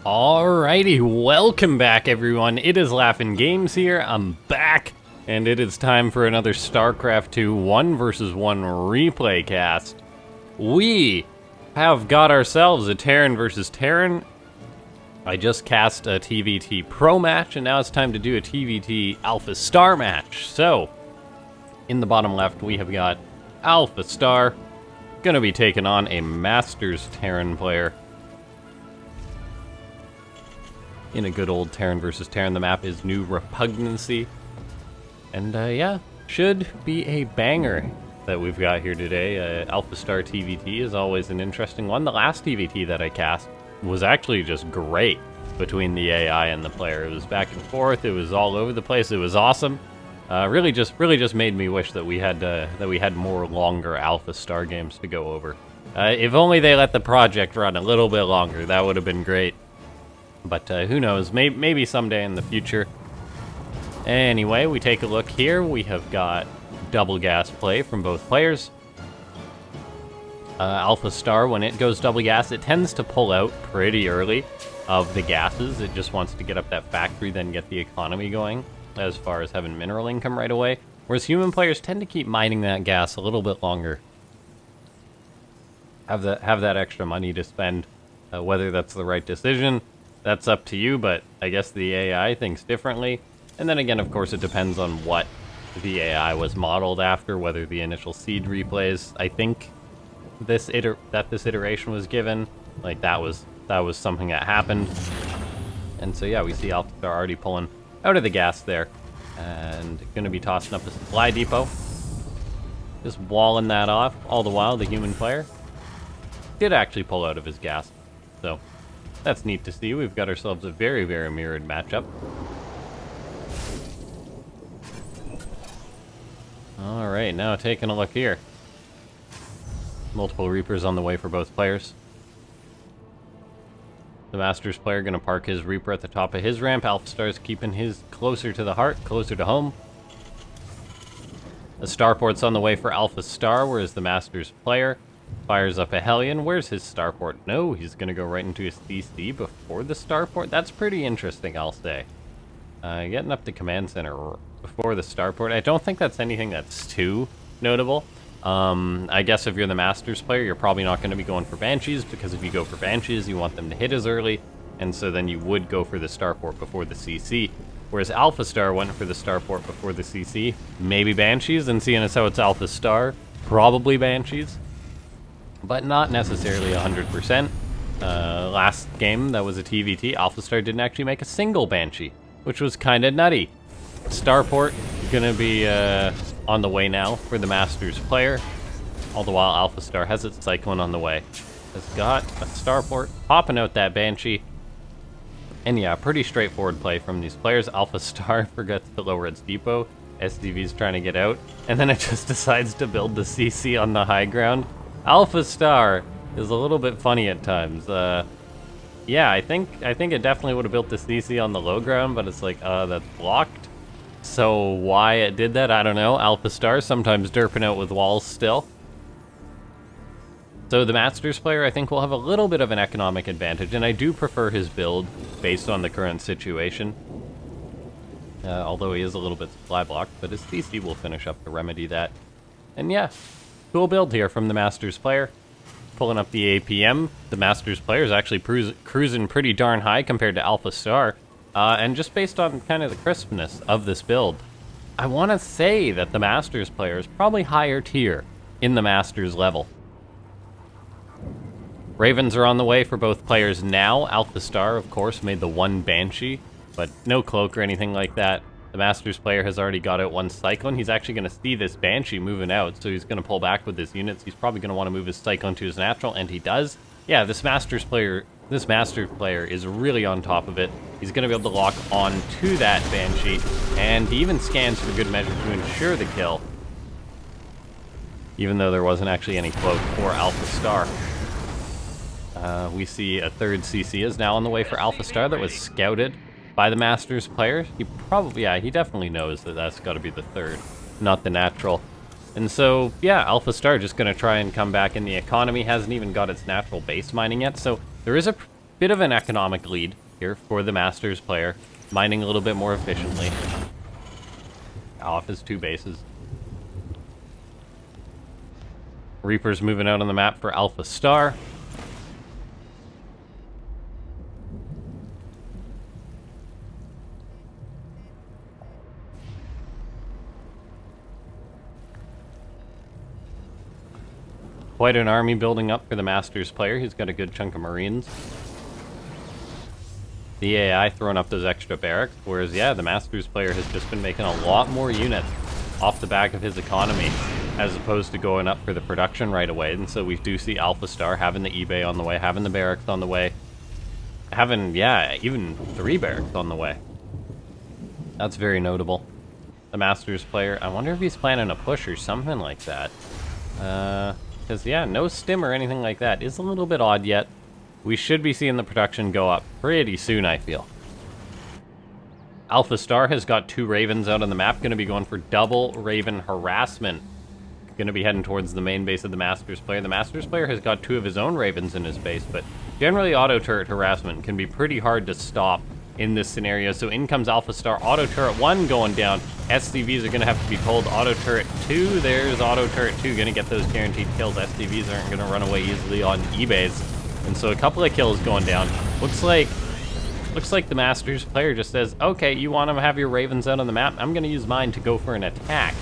Alrighty, welcome back everyone. It is LaughNgamez here. I'm back, and it is time for another Starcraft 2 1 vs 1 replay cast. We have got ourselves a Terran versus Terran. I just cast a TVT Pro match, and now it's time to do a TVT AlphaStar match. So, in the bottom left, we have got AlphaStar, gonna be taking on a Masters Terran player. In a good old Terran versus Terran. The map is New Repugnancy. And yeah, should be a banger that we've got here today. AlphaStar TVT is always an interesting one. The last TVT that I cast was actually just great between the AI and the player. It was back and forth. It was all over the place. It was awesome. Really just made me wish that we had more longer AlphaStar games to go over. If only they let the project run a little bit longer, that would have been great. But who knows, maybe someday in the future. Anyway, we take a look here. We have got double gas play from both players. AlphaStar, when it goes double gas, it tends to pull out pretty early of the gases. It just wants to get up that factory, then get the economy going, as far as having mineral income right away. Whereas human players tend to keep mining that gas a little bit longer. Have that extra money to spend. Whether that's the right decision, that's up to you, but I guess the AI thinks differently. And then again, of course, it depends on what the AI was modeled after, whether the initial seed replays, I think this iteration was given, like that was something that happened. And so yeah, we see AlphaStar already pulling out of the gas there, and going to be tossing up a supply depot. Just walling that off, all the while the human player did actually pull out of his gas. So that's neat to see. We've got ourselves a very, very mirrored matchup. Alright, now taking a look here. Multiple Reapers on the way for both players. The Masters player going to park his Reaper at the top of his ramp. AlphaStar's keeping his closer to the heart, closer to home. A starport's on the way for AlphaStar, whereas the Masters player fires up a Hellion. Where's his starport? No, he's going to go right into his CC before the starport. That's pretty interesting, I'll say. Getting up the command center before the starport. I don't think that's anything that's too notable. I guess if you're the Masters player, you're probably not going to be going for Banshees, because if you go for Banshees, you want them to hit as early, and so then you would go for the starport before the CC. Whereas AlphaStar went for the starport before the CC. Maybe Banshees, and seeing as how it's AlphaStar, probably Banshees. But not necessarily 100%. Last game, that was a TVT, AlphaStar didn't actually make a single Banshee, which was kind of nutty. Starport gonna be on the way now for the Masters player. All the while, AlphaStar has its Cyclone on the way. Has got a Starport, popping out that Banshee. And yeah, pretty straightforward play from these players. AlphaStar forgets to lower its depot. SDV's trying to get out, and then it just decides to build the CC on the high ground. AlphaStar is a little bit funny at times. Yeah, I think it definitely would have built the CC on the low ground, but it's like, that's blocked. So why it did that, I don't know. AlphaStar sometimes derping out with walls still. So the Masters player, I think, will have a little bit of an economic advantage, and I do prefer his build based on the current situation. Although he is a little bit supply blocked, but his CC will finish up to remedy that. And yeah, cool build here from the Masters player. Pulling up the APM. The Masters player is actually cruising pretty darn high compared to AlphaStar. And just based on kind of the crispness of this build, I want to say that the Masters player is probably higher tier in the Masters level. Ravens are on the way for both players now. AlphaStar, of course, made the one Banshee, but no cloak or anything like that. The Masters player has already got out one Cyclone. He's actually going to see this Banshee moving out, so he's going to pull back with his units. He's probably going to want to move his Cyclone to his natural, and he does. Yeah, this Masters player is really on top of it. He's going to be able to lock on to that Banshee, and he even scans for good measure to ensure the kill, even though there wasn't actually any cloak for AlphaStar. We see a third CC is now on the way for AlphaStar that was scouted by the Masters player. He probably, yeah, he definitely knows that that's got to be the third, not the natural. And so, yeah, AlphaStar just going to try and come back in the economy. Hasn't even got its natural base mining yet, so there is a bit of an economic lead here for the Masters player, mining a little bit more efficiently. Off his 2 bases. Reaper's moving out on the map for AlphaStar. Quite an army building up for the Masters player. He's got a good chunk of Marines. The AI throwing up those extra barracks, whereas, yeah, the Masters player has just been making a lot more units off the back of his economy, as opposed to going up for the production right away. And so we do see AlphaStar having the eBay on the way, having the barracks on the way, having, yeah, even 3 barracks on the way. That's very notable. The Masters player, I wonder if he's planning a push or something like that. Because, yeah, no stim or anything like that is a little bit odd yet. We should be seeing the production go up pretty soon, I feel. AlphaStar has got 2 Ravens out on the map, going to be going for double Raven harassment. Going to be heading towards the main base of the Masters player. The Masters player has got 2 of his own Ravens in his base, but generally auto turret harassment can be pretty hard to stop in this scenario. So in comes AlphaStar, auto turret 1 going down. SCVs are going to have to be pulled. Auto turret 2, there's auto turret 2, going to get those guaranteed kills. SCVs aren't going to run away easily on eBays. And so a couple of kills going down. Looks like the Masters player just says, okay, you want to have your Ravens out on the map? I'm going to use mine to go for an attack.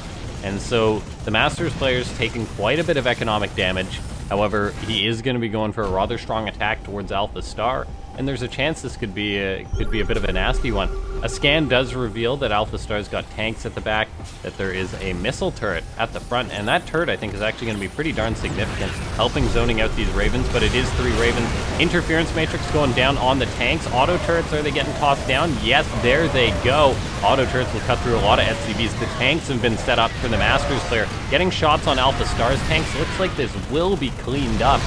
And so the Masters player is taking quite a bit of economic damage. However, he is going to be going for a rather strong attack towards AlphaStar, and there's a chance this could be a bit of a nasty one. A scan does reveal that AlphaStar's got tanks at the back, that there is a missile turret at the front, and that turret I think is actually going to be pretty darn significant, helping zoning out these Ravens, but it is 3 Ravens. Interference matrix going down on the tanks. Auto turrets, are they getting tossed down? Yes, there they go. Auto turrets will cut through a lot of SCVs. The tanks have been set up for the Masters player. Getting shots on AlphaStar's tanks. Looks like this will be cleaned up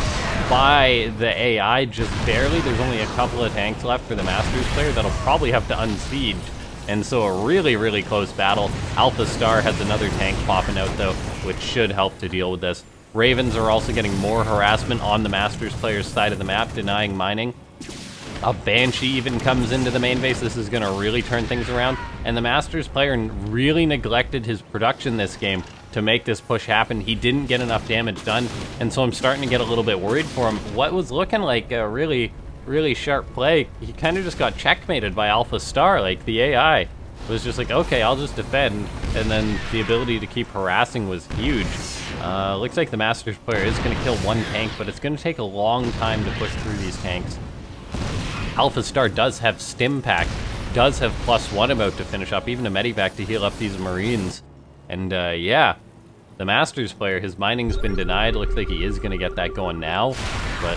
by the AI just barely. There's only a couple of tanks left for the Masters player that'll probably have to unsiege. And so a really, really close battle. AlphaStar has another tank popping out though, which should help to deal with this. Ravens are also getting more harassment on the Masters player's side of the map, denying mining. A Banshee even comes into the main base. This is going to really turn things around. And the Masters player really neglected his production this game to make this push happen. He didn't get enough damage done, and so I'm starting to get a little bit worried for him. What was looking like a really, really sharp play, he kind of just got checkmated by AlphaStar. Like, the AI was just like, okay, I'll just defend, and then the ability to keep harassing was huge. Looks like the Masters player is going to kill 1 tank, but it's going to take a long time to push through these tanks. AlphaStar does have Stim Pack, does have +1 about to finish up, even a Medivac to heal up these Marines. And yeah, the Masters player, his mining's been denied. Looks like he is going to get that going now. But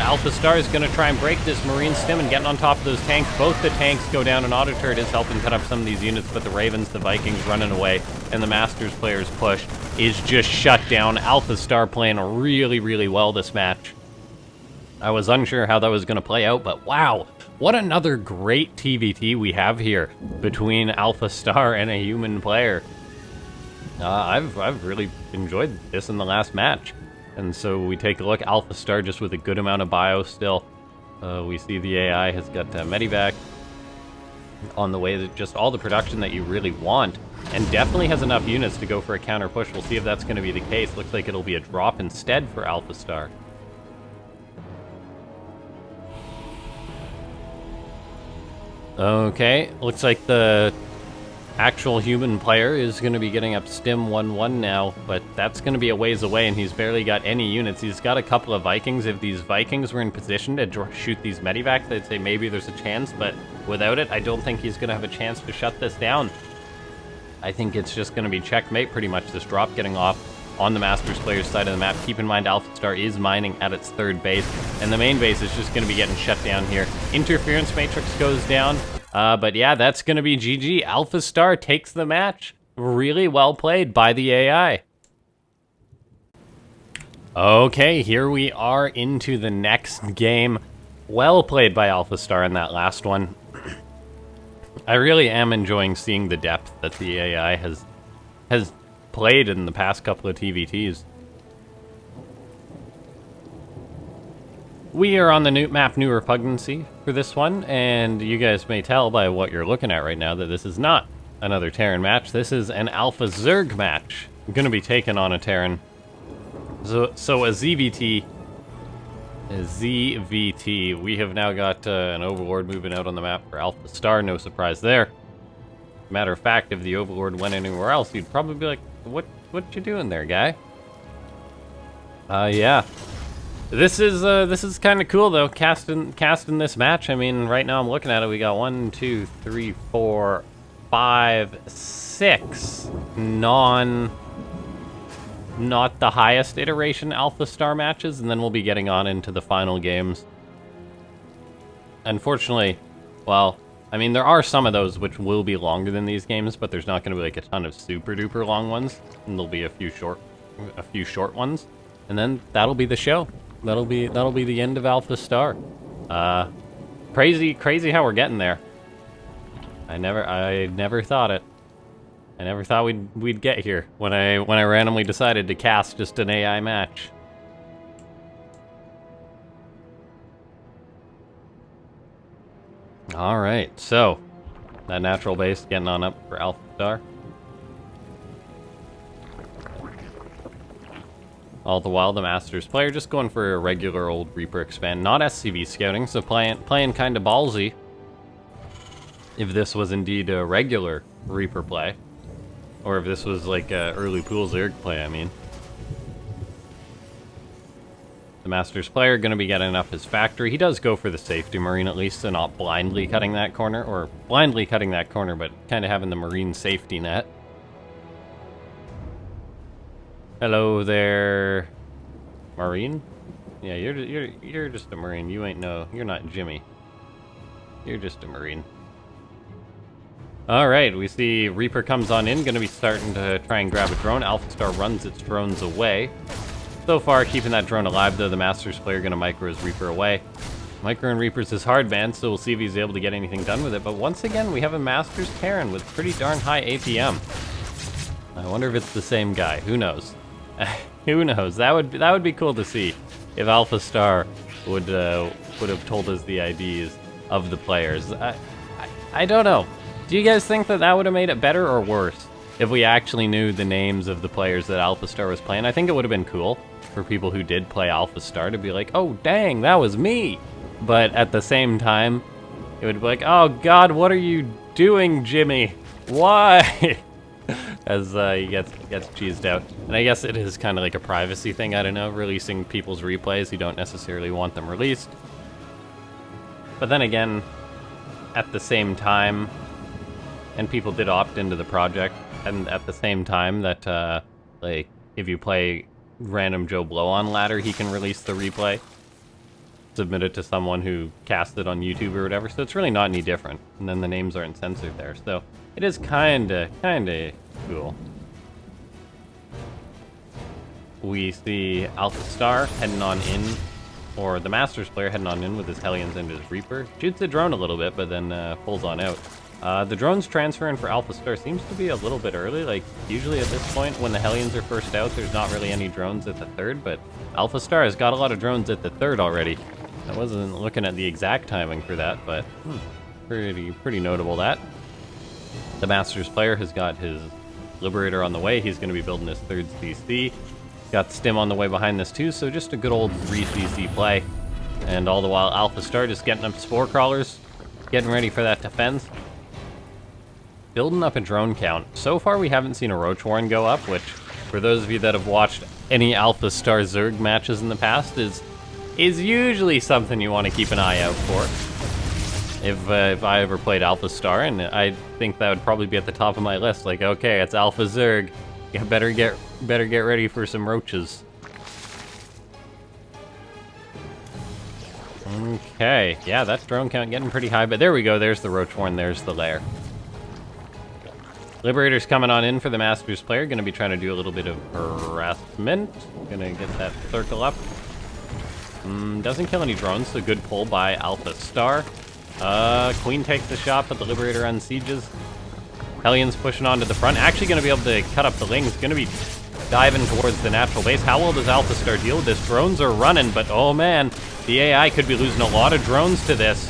AlphaStar is going to try and break this Marine Stim and getting on top of those tanks. Both the tanks go down, and auto turret is helping cut up some of these units, but the Ravens, the Vikings running away, and the Masters player's push is just shut down. AlphaStar playing really, really well this match. I was unsure how that was going to play out, but wow, what another great TVT we have here between AlphaStar and a human player. I've really enjoyed this in the last match. And so we take a look, AlphaStar just with a good amount of bio still. We see the AI has got Medivac on the way, that just all the production that you really want, and definitely has enough units to go for a counter push. We'll see if that's going to be the case. Looks like it'll be a drop instead for AlphaStar. Okay, looks like the actual human player is going to be getting up Stim 1-1 now, but that's going to be a ways away, and he's barely got any units. He's got a couple of Vikings. If these Vikings were in position to shoot these Medivacs, I'd say maybe there's a chance, but without it, I don't think he's going to have a chance to shut this down. I think it's just going to be checkmate, pretty much, this drop getting off on the Masters player's side of the map. Keep in mind, AlphaStar is mining at its 3rd base, and the main base is just going to be getting shut down here. Interference matrix goes down, but yeah, that's going to be GG. AlphaStar takes the match. Really well played by the AI. Okay, here we are into the next game. Well played by AlphaStar in that last one. I really am enjoying seeing the depth that the AI has played in the past couple of TVTs. We are on the new map New Repugnancy for this one, and you guys may tell by what you're looking at right now that this is not another Terran match. This is an Alpha Zerg match. I'm going to be taking on a Terran. So a ZVT. We have now got an Overlord moving out on the map for AlphaStar. No surprise there. Matter of fact, if the Overlord went anywhere else, you'd probably be like, what you doing there, guy? Yeah. This is kind of cool though, casting this match. I mean, right now I'm looking at it, we got 1, 2, 3, 4, 5, 6 not the highest iteration AlphaStar matches, and then we'll be getting on into the final games. Unfortunately, well, I mean, there are some of those which will be longer than these games, but there's not going to be like a ton of super duper long ones, and there'll be a few short ones, and then that'll be the show. That'll be the end of AlphaStar. Crazy how we're getting there. I never thought it. I never thought we'd get here when I randomly decided to cast just an AI match. All right, so that natural base getting on up for AlphaStar. All the while, the Masters player just going for a regular old Reaper expand, not SCV scouting, so playing kind of ballsy. If this was indeed a regular Reaper play, or if this was like a early pool Zerg play, I mean. The Masters player going to be getting up his factory. He does go for the safety Marine at least, so not blindly cutting that corner, or blindly cutting that corner, but kind of having the Marine safety net. Hello there, Marine. Yeah, you're just a Marine. You ain't you're not Jimmy. You're just a Marine. All right, we see Reaper comes on in, going to be starting to try and grab a drone. AlphaStar runs its drones away. So far, keeping that drone alive, though, the Masters player going to micro his Reaper away. Microing Reaper's his hard man, so we'll see if he's able to get anything done with it. But once again, we have a Masters Terran with pretty darn high APM. I wonder if it's the same guy. Who knows? Who knows? That would be cool to see if AlphaStar would have told us the IDs of the players. I don't know. Do you guys think that would have made it better or worse if we actually knew the names of the players that AlphaStar was playing? I think it would have been cool for people who did play AlphaStar to be like, oh dang, that was me. But at the same time, it would be like, oh god, what are you doing, Jimmy? Why? As he gets cheesed out. And I guess it is kind of like a privacy thing, I don't know, releasing people's replays. You don't necessarily want them released. But then again, at the same time, and people did opt into the project, and at the same time that, like, if you play random Joe Blow on ladder, he can release the replay, submit it to someone who cast it on YouTube or whatever, so it's really not any different, and then the names aren't censored there, so it is kinda cool. We see AlphaStar heading on in, or the Masters player heading on in with his Hellions and his Reaper. Shoots the drone a little bit, but then pulls on out. The drone's transferring for AlphaStar seems to be a little bit early. Like, usually at this point, when the Hellions are first out, there's not really any drones at the third, but AlphaStar has got a lot of drones at the third already. I wasn't looking at the exact timing for that, but pretty notable that. The Masters player has got his Liberator on the way. He's going to be building his third CC. Got Stim on the way behind this too, so just a good old 3CC play. And all the while, AlphaStar just getting up Spore Crawlers, getting ready for that defense. Building up a drone count. So far, we haven't seen a Roach Warren go up, which, for those of you that have watched any AlphaStar Zerg matches in the past, is usually something you want to keep an eye out for. If I ever played AlphaStar, and I think that would probably be at the top of my list. Like, okay, it's Alpha Zerg. You better get ready for some roaches. Okay, yeah, that's drone count getting pretty high, but there we go. There's the Roach Warren. There's the lair. Liberator's coming on in for the Masters player. Going to be trying to do a little bit of harassment. Going to get that circle up. Doesn't kill any drones, so good pull by AlphaStar. Queen takes the shot, but the Liberator unsieges. Hellions pushing on to the front. Actually going to be able to cut up the Lings. Going to be diving towards the natural base. How well does AlphaStar deal with this? Drones are running, but oh man, The AI could be losing a lot of drones to this.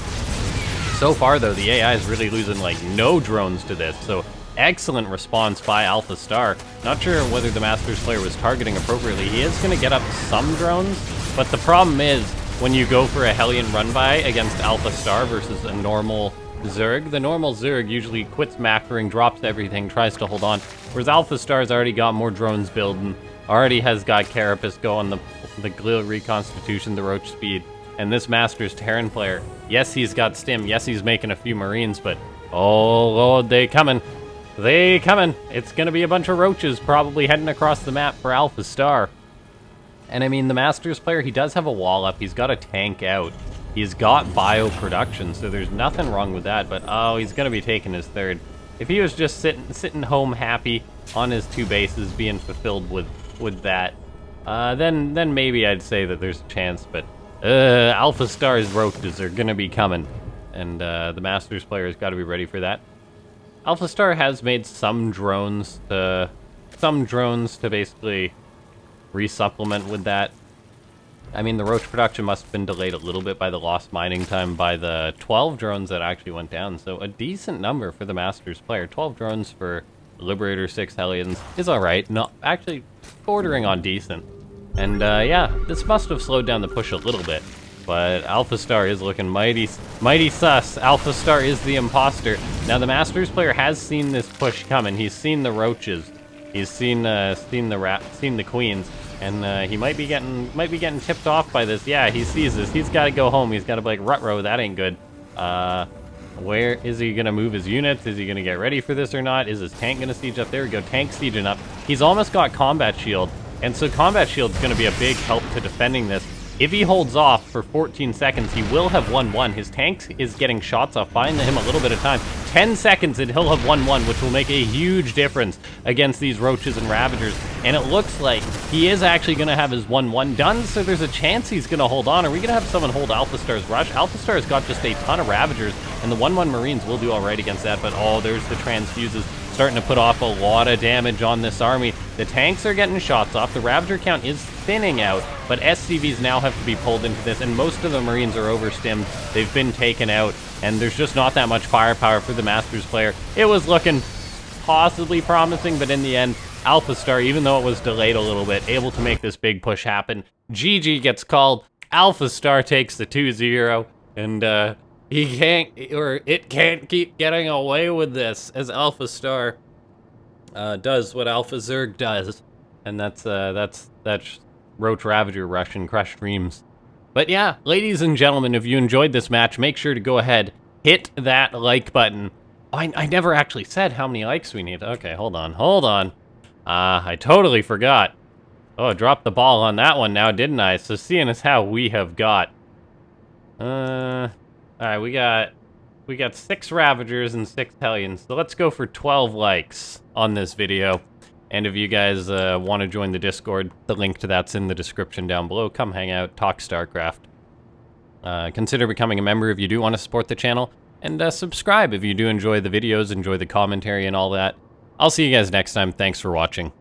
So far, though, the AI is really losing, like, no drones to this, so excellent response by AlphaStar. Not sure whether the Masters player was targeting appropriately. He is going to get up some drones, but the problem is, when you go for a Hellion run-by against AlphaStar versus a normal Zerg, the normal Zerg usually quits macroing, drops everything, tries to hold on, whereas AlphaStar's already got more drones building, already has got Carapace going, the Glil Reconstitution, the Roach Speed, and this Masters Terran player, yes, he's got Stim, yes, he's making a few Marines, but oh, Lord, they coming. They coming. It's going to be a bunch of Roaches probably heading across the map for AlphaStar. And I mean, the Masters player, he does have a wall up, he's got a tank out, he's got bioproduction, so there's nothing wrong with that, but oh, he's going to be taking his third. If he was just sitting home happy on his 2 bases being fulfilled with that, then maybe I'd say that there's a chance, but AlphaStar's Roaches are gonna be coming, and the Masters player has got to be ready for that. AlphaStar has made some drones to basically resupplement with that. I mean, the Roach production must have been delayed a little bit by the lost mining time by the 12 drones that actually went down, so a decent number for the Masters player. 12 drones for Liberator 6 Hellions is alright, not actually bordering on decent. And yeah, this must have slowed down the push a little bit, but AlphaStar is looking mighty sus. AlphaStar is the imposter. Now the Masters player has seen this push coming. He's seen the Roaches, he's seen the Queens, and he might be getting tipped off by this. Yeah, he sees this. He's got to go home. He's got to be like, Rutrow, that ain't good. Where is he gonna move his units? Is he gonna get ready for this or not? Is his tank gonna siege up? There we go, tank sieging up. He's almost got combat shield. And so combat shield's going to be a big help to defending this. If he holds off for 14 seconds, he will have 1-1. His tank is getting shots off, buying him a little bit of time. 10 seconds and he'll have 1-1, which will make a huge difference against these Roaches and Ravagers. And it looks like he is actually going to have his 1-1 done, so there's a chance he's going to hold on. Are we going to have someone hold AlphaStar's rush? AlphaStar's got just a ton of Ravagers, and the 1-1 Marines will do all right against that, but oh, there's the transfuses. Starting to put off a lot of damage on this army. The tanks are getting shots off, the Ravager count is thinning out, but SCVs now have to be pulled into this, and most of the Marines are overstimmed. They've been taken out, and there's just not that much firepower for the Masters player. It was looking possibly promising, but in the end, AlphaStar, even though it was delayed a little bit, able to make this big push happen. GG gets called, AlphaStar takes the 2-0, and it can't keep getting away with this as AlphaStar does what Alpha Zerg does, and that's Roach Ravager Rush and Crush Dreams. But yeah, ladies and gentlemen, if you enjoyed this match, make sure to go ahead, hit that like button. I never actually said how many likes we need. Okay, hold on. I totally forgot. Oh, I dropped the ball on that one now, didn't I? So seeing as how we have got alright, we got 6 Ravagers and 6 Hellions, so let's go for 12 likes on this video. And if you guys want to join the Discord, the link to that's in the description down below. Come hang out, talk Starcraft. Consider becoming a member if you do want to support the channel, and subscribe if you do enjoy the videos, enjoy the commentary and all that. I'll see you guys next time. Thanks for watching.